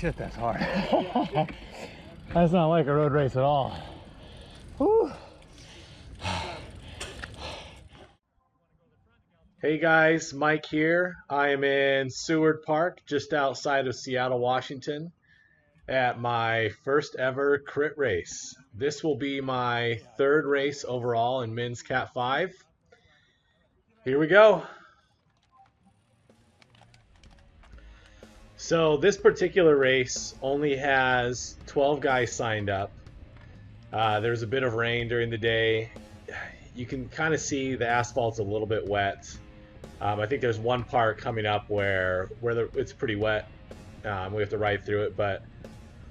shit, that's hard. That's not like a road race at all. Whew. Hey guys, Mike here. I am in Seward Park, just outside of Seattle, Washington, at my first ever crit race. This will be my third race overall in men's Cat 5. Here we go. So this particular race only has 12 guys signed up. There's a bit of rain during the day. You can kind of see the asphalt's a little bit wet. I think there's one part coming up where it's pretty wet. We have to ride through it, but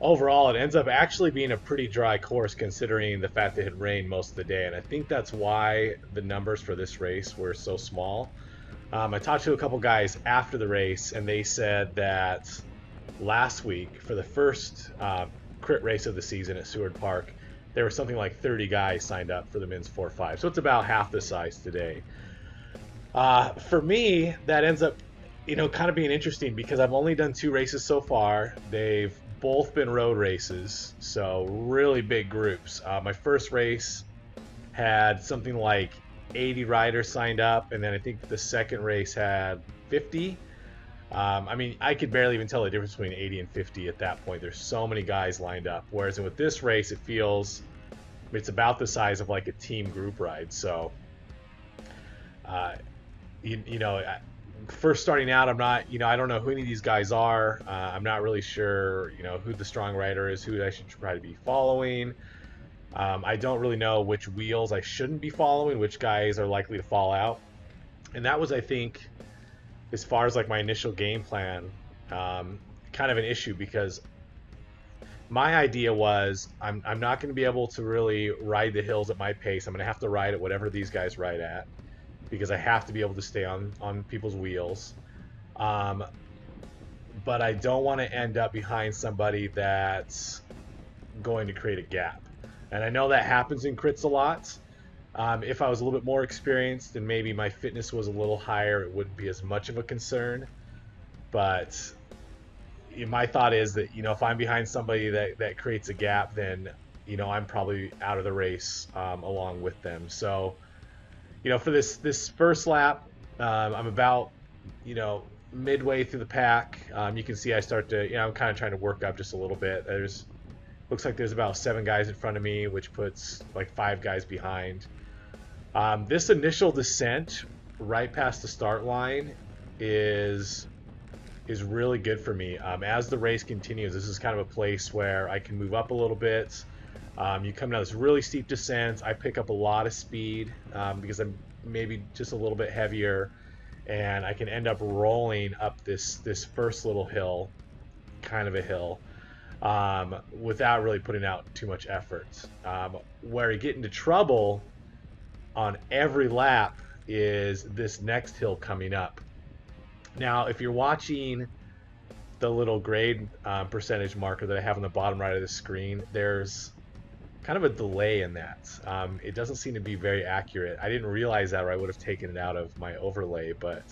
overall it ends up actually being a pretty dry course considering the fact that it had rained most of the day, and I think that's why the numbers for this race were so small. I talked to a couple guys after the race, and they said that last week, for the first crit race of the season at Seward Park, there were something like 30 guys signed up for the men's 4-5, so it's about half the size today. For me, that ends up, kind of being interesting because I've only done 2 races so far. They've both been road races, so really big groups. My first race had something like 80 riders signed up, and then I think the second race had 50. I mean, I could barely even tell the difference between 80 and 50 at that point. There's so many guys lined up. Whereas with this race, it feels it's about the size of like a team group ride. So, first starting out, I'm not, I don't know who any of these guys are. I'm not really sure, who the strong rider is, who I should try to be following. I don't really know which wheels I shouldn't be following, which guys are likely to fall out. And that was, I think, as far as like my initial game plan, kind of an issue because my idea was I'm not going to be able to really ride the hills at my pace. I'm going to have to ride at whatever these guys ride at because I have to be able to stay on people's wheels. But I don't want to end up behind somebody that's going to create a gap. And I know that happens in crits a lot. If I was a little bit more experienced and maybe my fitness was a little higher, it wouldn't be as much of a concern. But my thought is that, if I'm behind somebody that creates a gap, then, I'm probably out of the race along with them. So, for this first lap, I'm about, midway through the pack. You can see I start to, I'm kind of trying to work up just a little bit. Looks like there's about 7 guys in front of me, which puts like 5 guys behind. This initial descent right past the start line is really good for me. As the race continues, this is kind of a place where I can move up a little bit. You come down this really steep descent. I pick up a lot of speed because I'm maybe just a little bit heavier, and I can end up rolling up this first little hill, kind of a hill, without really putting out too much effort. Where I get into trouble on every lap is this next hill coming up. Now, if you're watching the little grade percentage marker that I have on the bottom right of the screen, there's kind of a delay in that. It doesn't seem to be very accurate. I didn't realize that, or I would have taken it out of my overlay, but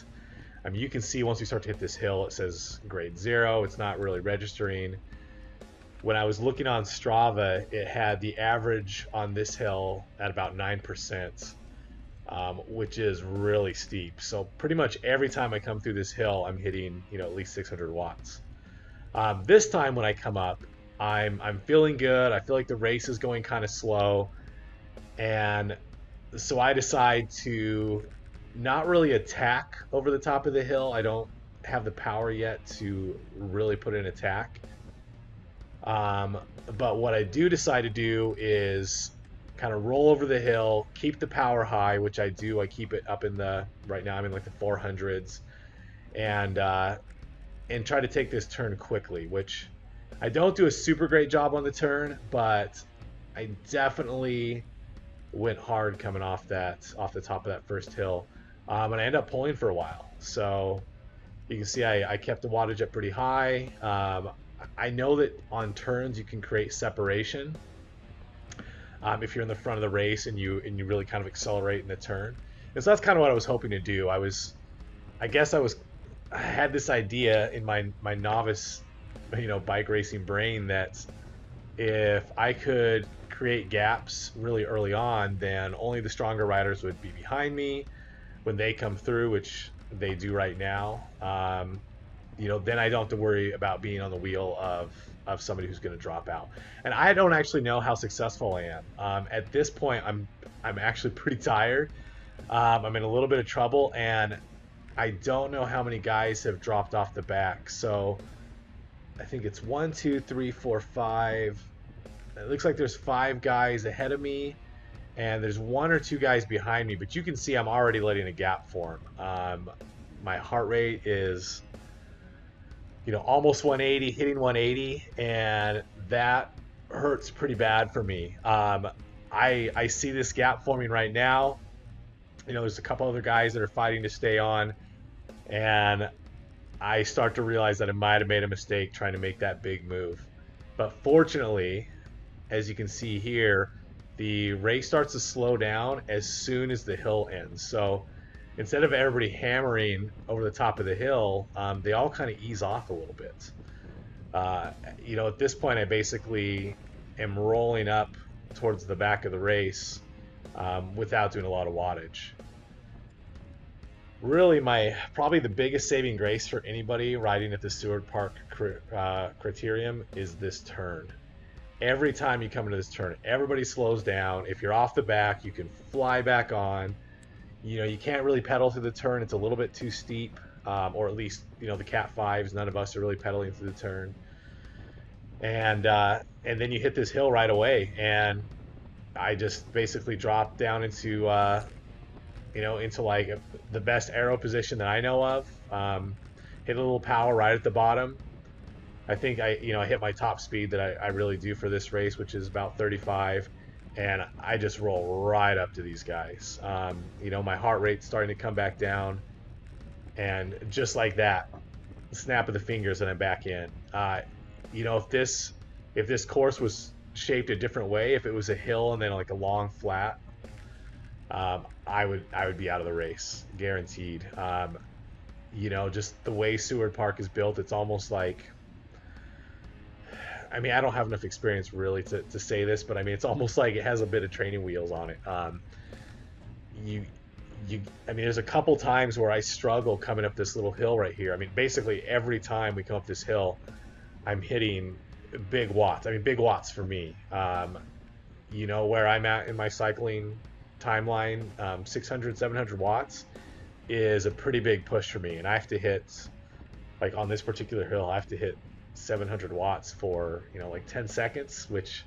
you can see once we start to hit this hill, it says grade 0. It's not really registering. When I was looking on Strava, it had the average on this hill at about 9%, which is really steep. So pretty much every time I come through this hill, I'm hitting, at least 600 watts. This time when I come up, I'm feeling good. I feel like the race is going kind of slow, and so I decide to not really attack over the top of the hill. I don't have the power yet to really put in attack. But what I do decide to do is kind of roll over the hill, keep the power high, which I do. I keep it up right now I'm in like the 400s, and try to take this turn quickly, which I don't do a super great job on the turn, but I definitely went hard coming off the top of that first hill, and I end up pulling for a while. So you can see I kept the wattage up pretty high. I know that on turns you can create separation if you're in the front of the race and you really kind of accelerate in the turn. And so that's kind of what I was hoping to do. I had this idea in my novice bike racing brain that if I could create gaps really early on, then only the stronger riders would be behind me when they come through, which they do right now. Then I don't have to worry about being on the wheel of somebody who's going to drop out. And I don't actually know how successful I am. At this point, I'm actually pretty tired. I'm in a little bit of trouble, and I don't know how many guys have dropped off the back. So I think it's 1, 2, 3, 4, 5. It looks like there's 5 guys ahead of me, and there's 1 or 2 guys behind me. But you can see I'm already letting a gap form. My heart rate is, almost 180, hitting 180, and that hurts pretty bad for me. I see this gap forming right now. There's a couple other guys that are fighting to stay on, and I start to realize that I might have made a mistake trying to make that big move. But fortunately, as you can see here, the race starts to slow down as soon as the hill ends. So instead of everybody hammering over the top of the hill, they all kind of ease off a little bit. At this point, I basically am rolling up towards the back of the race without doing a lot of wattage. Really, probably the biggest saving grace for anybody riding at the Seward Park Criterium is this turn. Every time you come into this turn, everybody slows down. If you're off the back, you can fly back on. You can't really pedal through the turn. It's a little bit too steep, or at least, the Cat 5s, none of us are really pedaling through the turn. And then you hit this hill right away, and I just basically dropped down into like the best aero position that I know of. Hit a little power right at the bottom. I think I hit my top speed that I really do for this race, which is about 35, and I just roll right up to these guys. My heart rate's starting to come back down, and just like that, snap of the fingers, and I'm back in. If this course was shaped a different way, if it was a hill and then like a long flat, I would be out of the race, guaranteed. Just the way Seward Park is built, it's almost like, I don't have enough experience really to say this, but it's almost like it has a bit of training wheels on it. There's a couple times where I struggle coming up this little hill right here. Basically every time we come up this hill, I'm hitting big watts. Big watts for me. Where I'm at in my cycling timeline, 600, 700 watts is a pretty big push for me, and I have to hit, like on this particular hill, I have to hit 700 watts for like 10 seconds, which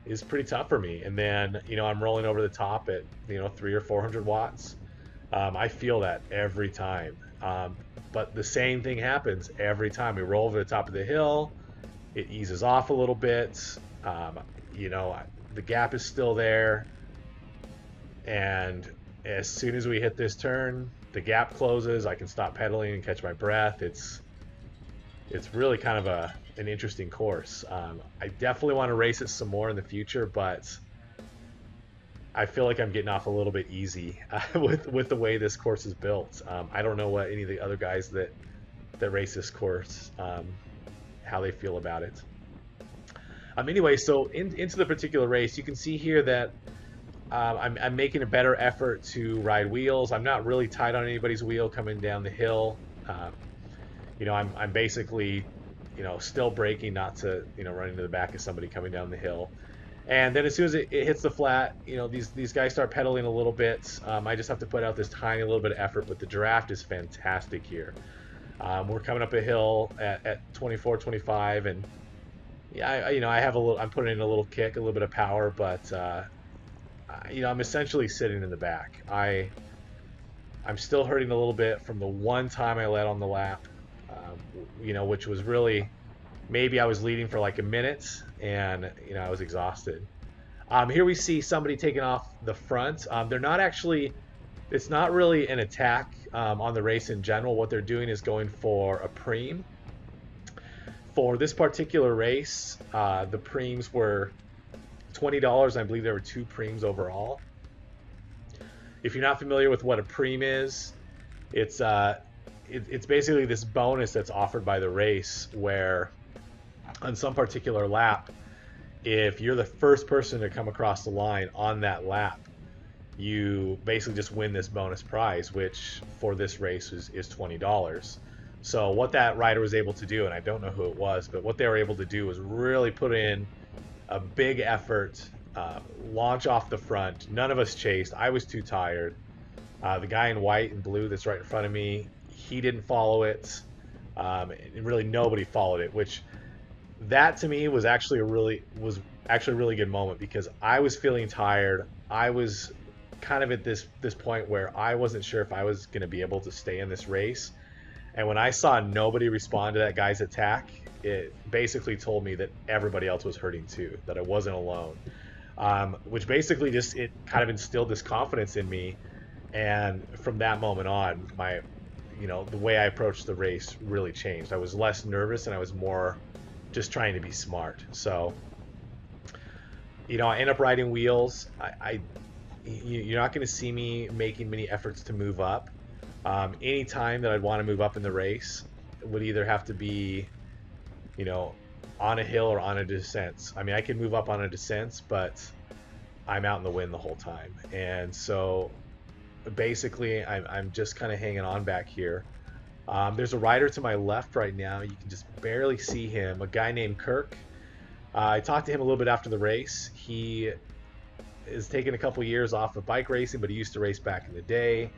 is pretty tough for me. And then I'm rolling over the top at 300 or 400 watts. I feel that every time, but the same thing happens every time we roll over the top of the hill. It eases off a little bit. The gap is still there, and as soon as we hit this turn, the gap closes. I can stop pedaling and catch my breath. It's really kind of an interesting course. I definitely want to race it some more in the future, but I feel like I'm getting off a little bit easy with the way this course is built. I don't know what any of the other guys that race this course, how they feel about it. Anyway, so into the particular race, you can see here that I'm making a better effort to ride wheels. I'm not really tight on anybody's wheel coming down the hill. I'm basically, still braking not to, run into the back of somebody coming down the hill. And then as soon as it hits the flat, these guys start pedaling a little bit. I just have to put out this tiny little bit of effort, but the draft is fantastic here. We're coming up a hill at 24, 25, and yeah, I have I'm putting in a little kick, a little bit of power, but I'm essentially sitting in the back. I'm still hurting a little bit from the one time I led on the lap, which was really, maybe I was leading for like a minute, and I was exhausted. Here we see somebody taking off the front. They're not actually, it's not really an attack on the race in general. What they're doing is going for a preem. For this particular race, the preems were $20. I believe there were 2 preems overall. If you're not familiar with what a preem is, it's basically this bonus that's offered by the race where on some particular lap, if you're the first person to come across the line on that lap, you basically just win this bonus prize, which for this race is $20. So what that rider was able to do, and I don't know who it was, but what they were able to do was really put in a big effort, launch off the front. None of us chased. I was too tired. The guy in white and blue that's right in front of me, he didn't follow it. And really nobody followed it, which that to me was actually a really good moment, because I was feeling tired. I was kind of at this point where I wasn't sure if I was going to be able to stay in this race. And when I saw nobody respond to that guy's attack, it basically told me that everybody else was hurting too, that I wasn't alone. Which basically it kind of instilled this confidence in me. And from that moment on, the way I approached the race really changed. I was less nervous and I was more just trying to be smart. So, I end up riding wheels. You're not going to see me making many efforts to move up. Any time that I'd want to move up in the race would either have to be, on a hill or on a descent. I mean, I can move up on a descent, but I'm out in the wind the whole time. And so basically I'm just kind of hanging on back here. There's a rider to my left right now. You can just barely see him, a guy named Kirk. I talked to him a little bit after the race. He is taking a couple years off of bike racing, but he used to race back in the day.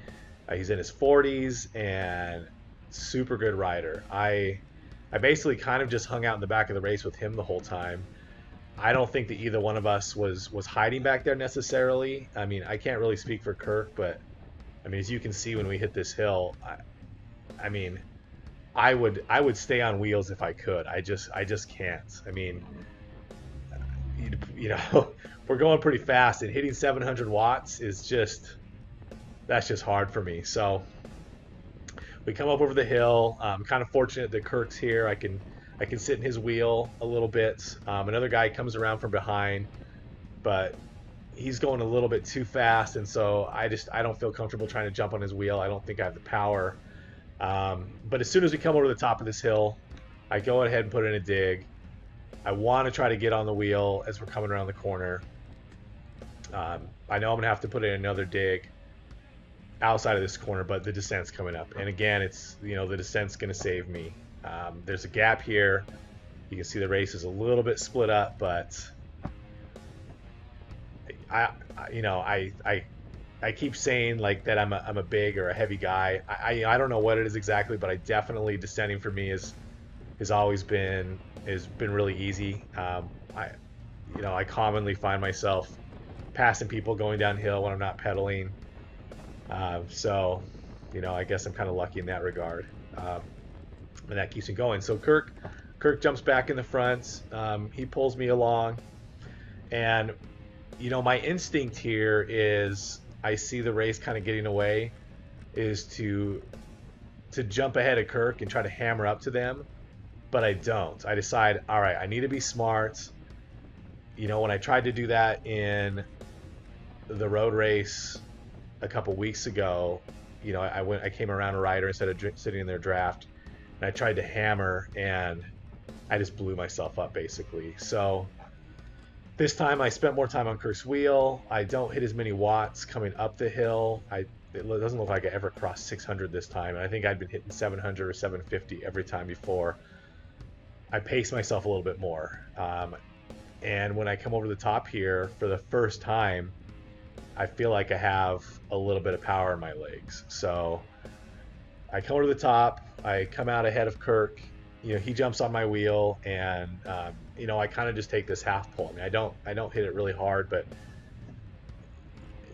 He's in his 40s and super good rider. I basically kind of just hung out in the back of the race with him the whole time. I don't think that either one of us was hiding back there necessarily. I mean, I can't really speak for Kirk, but I mean, as you can see when we hit this hill, I would stay on wheels if I could. I just can't. I mean, we're going pretty fast, and hitting 700 watts that's just hard for me. So we come up over the hill. I'm kind of fortunate that Kirk's here. I can sit in his wheel a little bit. Another guy comes around from behind, but he's going a little bit too fast, and so I don't feel comfortable trying to jump on his wheel. I don't think I have the power. But as soon as we come over to the top of this hill, I go ahead and put in a dig. I want to try to get on the wheel as we're coming around the corner. I know I'm going to have to put in another dig outside of this corner, but the descent's coming up. And again, it's, the descent's going to save me. There's a gap here. You can see the race is a little bit split up, but I keep saying like that I'm a big or a heavy guy. I don't know what it is exactly, but I definitely, descending for me has been really easy. I commonly find myself passing people going downhill when I'm not pedaling. So I guess I'm kind of lucky in that regard. And that keeps me going. So Kirk jumps back in the front. He pulls me along, and my instinct here is, I see the race kind of getting away, is to jump ahead of Kirk and try to hammer up to them, but I don't. I decide, all right, I need to be smart. When I tried to do that in the road race a couple weeks ago, I came around a rider instead of sitting in their draft, and I tried to hammer, and I just blew myself up basically. So this time I spent more time on Kirk's wheel. I don't hit as many watts coming up the hill. It doesn't look like I ever crossed 600 this time, and I think I'd been hitting 700 or 750 every time before. I paced myself a little bit more. And when I come over the top here for the first time, I feel like I have a little bit of power in my legs. So I come over to the top, I come out ahead of Kirk. He jumps on my wheel, and I kind of just take this half pull. I mean, I don't hit it really hard, but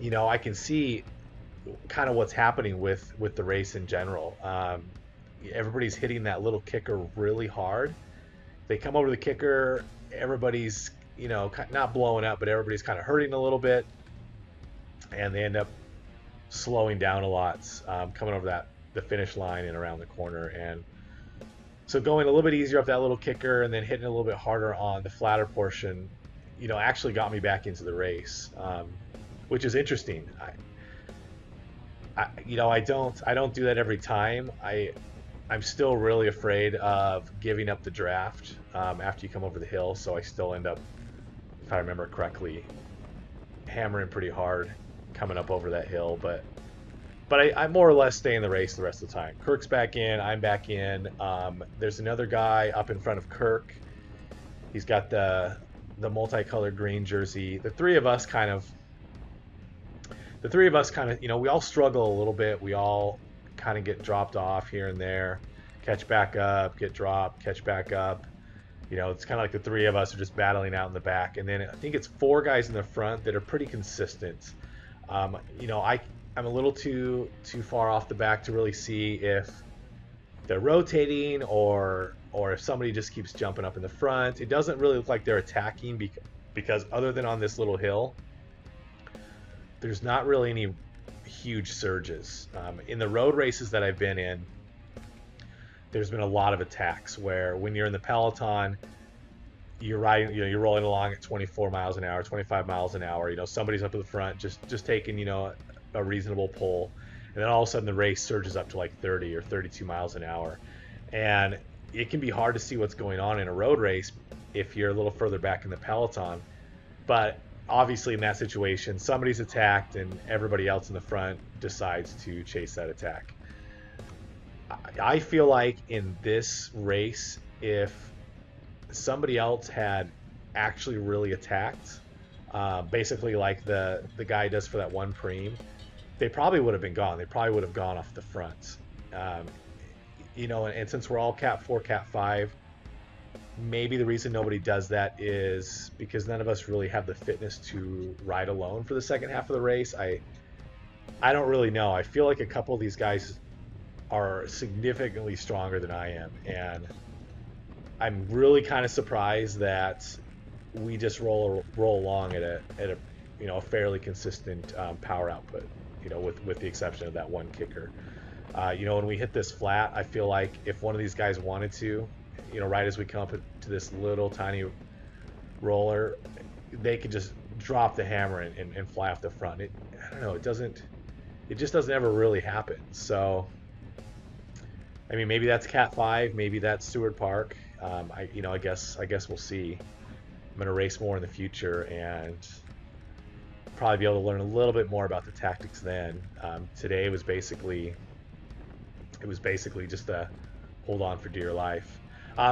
I can see kind of what's happening with the race in general. Everybody's hitting that little kicker really hard. They come over the kicker, everybody's not blowing up, but everybody's kind of hurting a little bit, and they end up slowing down a lot, coming over the finish line and around the corner. And so going a little bit easier up that little kicker and then hitting a little bit harder on the flatter portion, actually got me back into the race, which is interesting. I don't do that every time. I'm still really afraid of giving up the draft after you come over the hill, so I still end up, if I remember correctly, hammering pretty hard coming up over that hill. But I more or less stay in the race the rest of the time. Kirk's back in, I'm back in. There's another guy up in front of Kirk. He's got the multicolored green jersey. The three of us kind of, we all struggle a little bit. We all kind of get dropped off here and there, catch back up, get dropped, catch back up. It's kind of like the three of us are just battling out in the back. And then I think it's four guys in the front that are pretty consistent. I'm a little too far off the back to really see if they're rotating or if somebody just keeps jumping up in the front. It doesn't really look like they're attacking because other than on this little hill, there's not really any huge surges. In the road races that I've been in, there's been a lot of attacks where when you're in the peloton, you're riding, you're rolling along at 24 miles an hour, 25 miles an hour. Somebody's up at the front, just taking, a reasonable pull, and then all of a sudden the race surges up to like 30 or 32 miles an hour, and it can be hard to see what's going on in a road race if you're a little further back in the peloton. But obviously in that situation, somebody's attacked and everybody else in the front decides to chase that attack. I feel like in this race, if somebody else had actually really attacked, basically like the guy does for that one preem, they probably would have been gone. They probably would have gone off the front. And since we're all Cat 4, Cat 5, maybe the reason nobody does that is because none of us really have the fitness to ride alone for the second half of the race. I don't really know. I feel like a couple of these guys are significantly stronger than I am, and I'm really kind of surprised that we just roll along at a fairly consistent power output, with the exception of that one kicker. When we hit this flat, I feel like if one of these guys wanted to, right as we come up to this little tiny roller, they could just drop the hammer and fly off the front. I don't know, it just doesn't ever really happen. So, I mean, maybe that's Cat 5, maybe that's Seward Park. I guess we'll see. I'm going to race more in the future and probably be able to learn a little bit more about the tactics then. Today was basically just a hold on for dear life.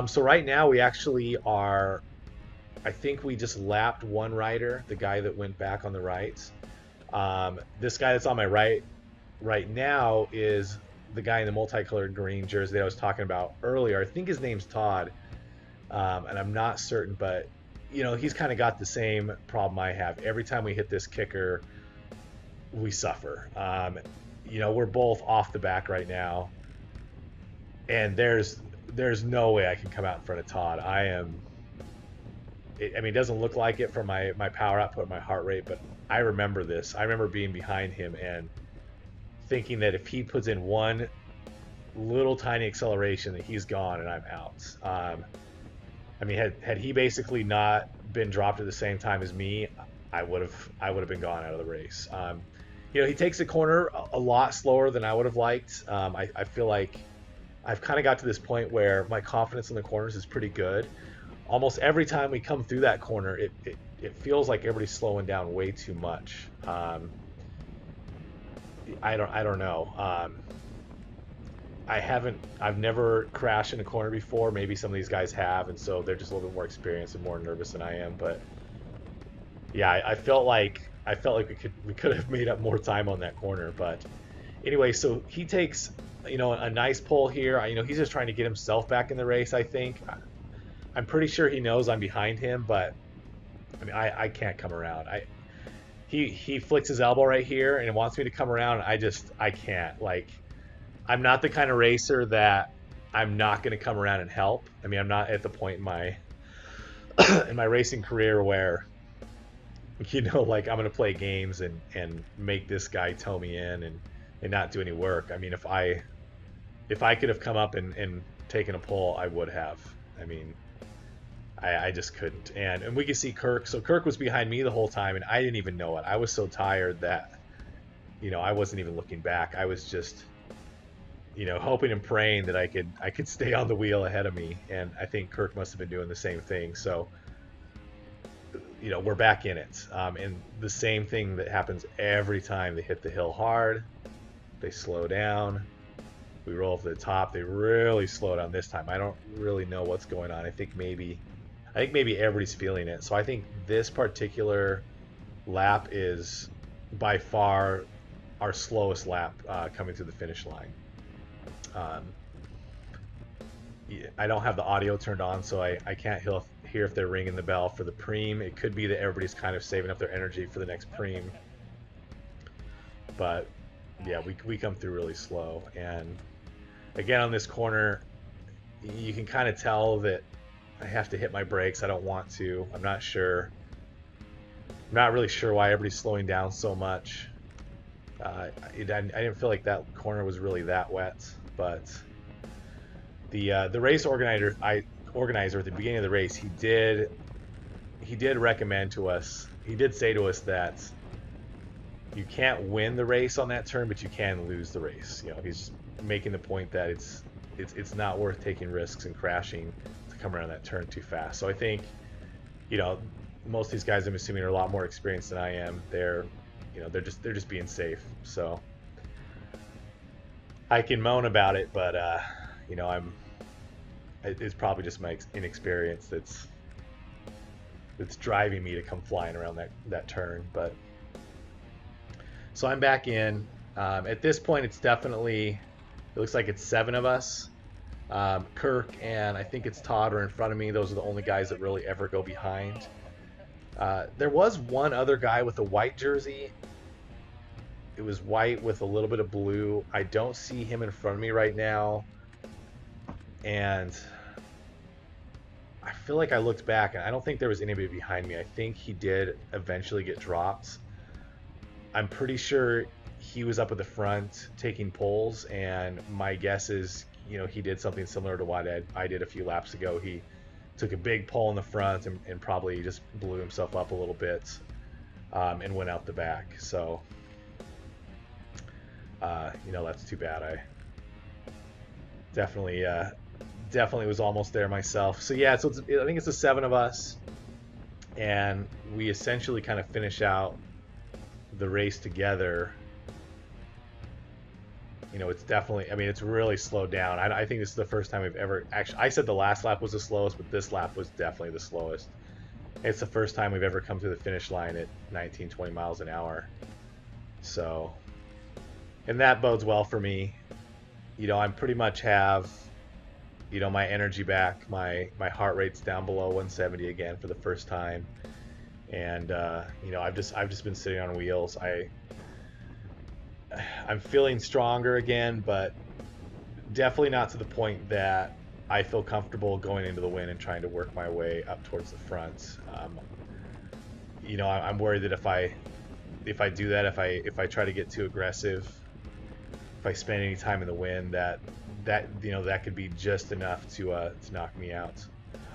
So right now we actually are, I think we just lapped one rider, the guy that went back on the right. This guy that's on my right now is the guy in the multicolored green jersey that I was talking about earlier. I think his name's Todd, and I'm not certain, but he's kind of got the same problem I have. Every time we hit this kicker, we suffer. We're both off the back right now, and there's no way I can come out in front of Todd. It doesn't look like it from my power output, my heart rate, but I remember this. I remember being behind him and thinking that if he puts in one little tiny acceleration, that he's gone and I'm out. Had he basically not been dropped at the same time as me, I would have been gone out of the race. He takes the corner a lot slower than I would have liked. I feel like I've kind of got to this point where my confidence in the corners is pretty good. Almost every time we come through that corner, it feels like everybody's slowing down way too much. I don't know. I've never crashed in a corner before. Maybe some of these guys have, and so they're just a little bit more experienced and more nervous than I am. But yeah, I felt like we could have made up more time on that corner. But anyway, so he takes a nice pull here. He's just trying to get himself back in the race. I think I'm pretty sure he knows I'm behind him, but I can't come around. He flicks his elbow right here and wants me to come around. I can't. Like, I'm not the kind of racer that I'm not going to come around and help. I'm not at the point in my in my racing career where like I'm going to play games and make this guy tow me in and not do any work. If I could have come up and taken a pull, I would have. I just couldn't. And we can see Kirk. So Kirk was behind me the whole time, and I didn't even know it. I was so tired that, I wasn't even looking back. I was just, you know, hoping and praying that I could stay on the wheel ahead of me, and I think Kirk must have been doing the same thing. So, you know, we're back in it, and the same thing that happens every time they hit the hill hard. They slow down. We roll to the top. They really slow down this time. I don't really know what's going on. I think maybe everybody's feeling it. So I think this particular lap is by far our slowest lap coming to the finish line. Um, I don't have the audio turned on, so I can't hear if they're ringing the bell for the preem. It could be that everybody's kind of saving up their energy for the next preem. But yeah, we come through really slow. And again, on this corner, you can kind of tell that I have to hit my brakes. I don't want to. I'm not sure. I'm not really sure why everybody's slowing down so much. I didn't feel like that corner was really that wet, but the race organizer at the beginning of the race, he did recommend to us. He did say to us that you can't win the race on that turn, but you can lose the race. You know, he's making the point that it's not worth taking risks and crashing to come around that turn too fast. So I think, you know, most of these guys, I'm assuming, are a lot more experienced than I am. They're just being safe. So I can moan about it, but you know, it's probably just my inexperience that's driving me to come flying around that turn. But so I'm back in. At this point, it looks like it's 7 of us. Kirk and I think it's Todd are in front of me. Those are the only guys that really ever go behind. There was one other guy with a white jersey. It was white with a little bit of blue. I don't see him in front of me right now. And I feel like I looked back and I don't think there was anybody behind me. I think he did eventually get dropped. I'm pretty sure he was up at the front taking poles, and my guess is, you know, he did something similar to what I did a few laps ago. He took a big pole in the front and probably just blew himself up a little bit, and went out the back. So, you know, that's too bad. I definitely was almost there myself. So yeah, so I think it's the 7 of us, and we essentially kind of finish out the race together. You know, it's definitely, I mean, it's really slowed down. I think this is the first time we've ever, actually, I said the last lap was the slowest, but this lap was definitely the slowest. It's the first time we've ever come to the finish line at 19, 20 miles an hour. So, and that bodes well for me. You know, I pretty much have, you know, my energy back. My heart rate's down below 170 again for the first time. And, you know, I've just been sitting on wheels. I'm feeling stronger again, but definitely not to the point that I feel comfortable going into the wind and trying to work my way up towards the front. You know, I'm worried that if I do that, if I try to get too aggressive, if I spend any time in the wind, that you know, that could be just enough to knock me out.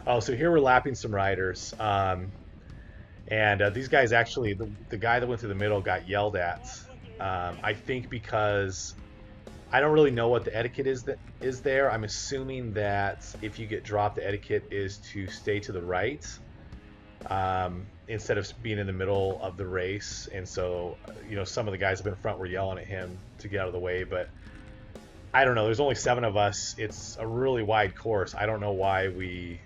Oh, so here we're lapping some riders, and these guys actually, the guy that went through the middle got yelled at. I think because I don't really know what the etiquette is there. I'm assuming that if you get dropped, the etiquette is to stay to the right, instead of being in the middle of the race. And so, you know, some of the guys up in front were yelling at him to get out of the way, but I don't know. There's only 7 of us. It's a really wide course. I don't know why we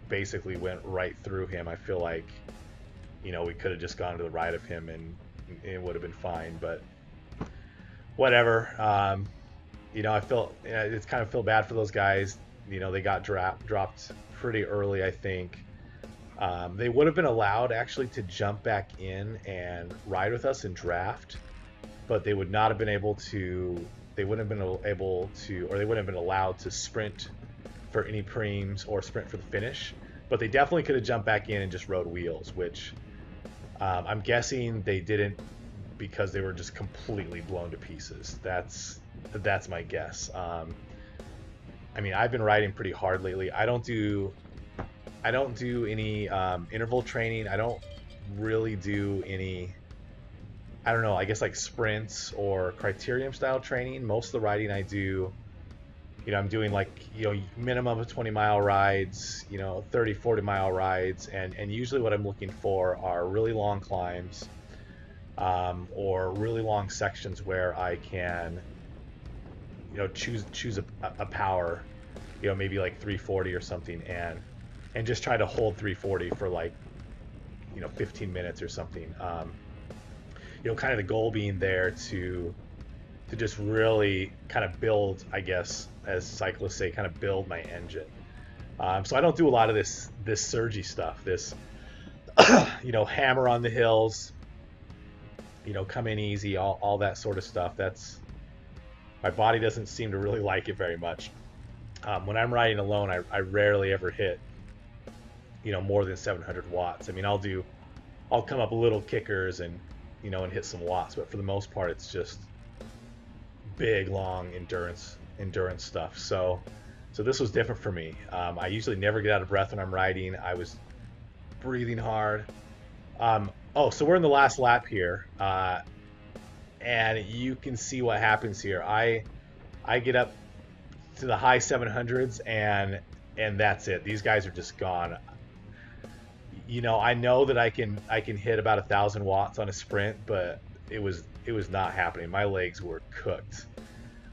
basically went right through him. I feel like, you know, we could have just gone to the right of him and it would have been fine, but whatever. You know, it's kind of feel bad for those guys. You know, they got dropped pretty early, I think. They would have been allowed actually to jump back in and ride with us and draft, but they would not have been able to. They wouldn't have been able to, or they wouldn't have been allowed to sprint for any preems or sprint for the finish. But they definitely could have jumped back in and just rode wheels, which I'm guessing they didn't because they were just completely blown to pieces. That's my guess. I mean, I've been riding pretty hard lately. I don't do any interval training. I don't really do any, I don't know, I guess like sprints or Criterium style training. Most of the riding I do I'm doing like, minimum of 20-mile rides, 30, 40-mile rides. And usually what I'm looking for are really long climbs, or really long sections where I can, choose a power, maybe like 340 or something, and just try to hold 340 for like, 15 minutes or something. Kind of the goal being there to just really kind of build, I guess, as cyclists say, kind of build my engine. So I don't do a lot of this surgy stuff. This, hammer on the hills, come in easy, all that sort of stuff. That's My body doesn't seem to really like it very much. When I'm riding alone, I rarely ever hit, more than 700 watts. I mean, I'll come up little kickers and, and hit some watts, but for the most part, it's just big, long endurance stuff. So this was different for me. I usually never get out of breath when I'm riding. I was breathing hard. Oh, so we're in the last lap here, and you can see what happens here. I get up to the high 700s, and that's it. These guys are just gone. I know that I can hit about 1,000 watts on a sprint, but it was not happening. My legs were cooked.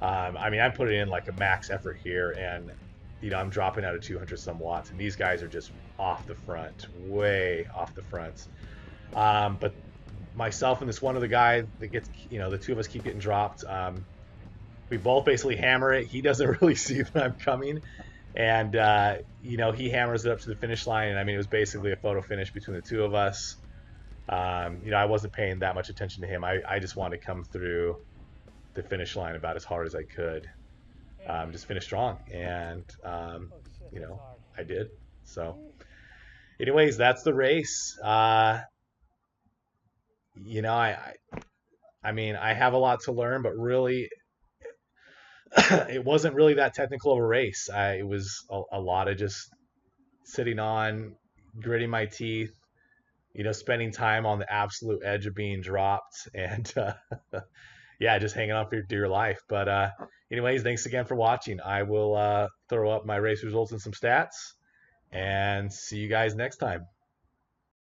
I mean, I'm putting in like a max effort here, and I'm dropping out of 200 some watts, and these guys are just off the front, way off the front. But myself and this one other guy that gets, the two of us keep getting dropped. We both basically hammer it. He doesn't really see that I'm coming, and he hammers it up to the finish line. And I mean, it was basically a photo finish between the two of us. I wasn't paying that much attention to him. I just wanted to come through the finish line about as hard as I could, just finish strong, and I did. So, anyways, that's the race. You know, I mean, I have a lot to learn, but really, it wasn't really that technical of a race. It was a lot of just sitting on, gritting my teeth, spending time on the absolute edge of being dropped, and yeah, just hanging on for dear life. But anyways, thanks again for watching. I will throw up my race results and some stats, and see you guys next time.